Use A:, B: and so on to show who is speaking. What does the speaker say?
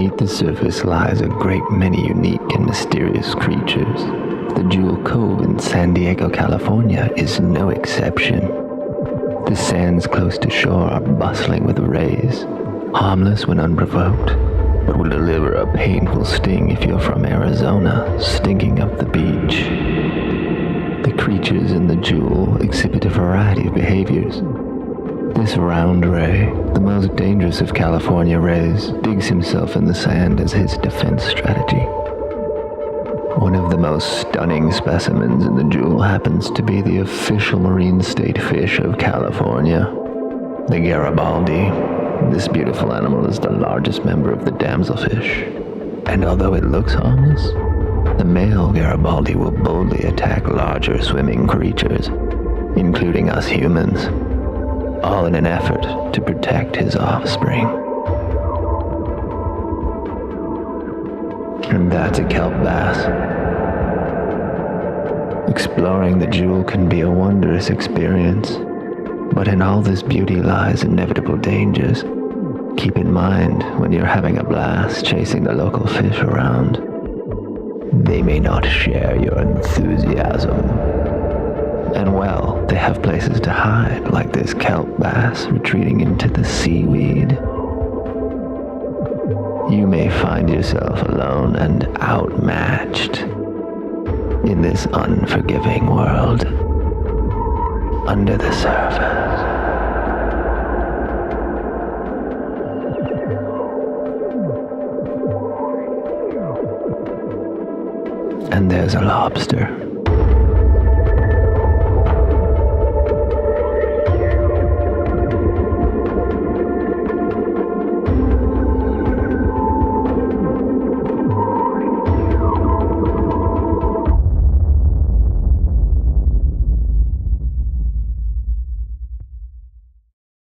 A: Beneath the surface lies a great many unique and mysterious creatures. The Jewel Cove in SanDiego, California is no exception. The sands close to shore are bustling with rays, harmless when unprovoked, but will deliver a painful sting if you're from Arizona, stinking up the beach. The creatures in the Jewel exhibit a variety of behaviors. This round ray, the most dangerous of California rays, digs himself in the sand as his defense strategy. One of the most stunning specimens in the Jewel happens to be the official marine state fish of California, the Garibaldi. This beautiful animal is the largest member of the damselfish, and although it looks harmless, the male Garibaldi will boldly attack larger swimming creatures, including us humans, all in an effort to protect his offspring. And that's a kelp bass. Exploring the Jewel can be a wondrous experience, but in all this beauty lies inevitable dangers. Keep in mind when you're having a blast chasing the local fish around, they may not share your enthusiasm. And well, they have places to hide, like this kelp bass retreating into the seaweed. You may find yourself alone and outmatched in this unforgiving world under the surface. And there's a lobster.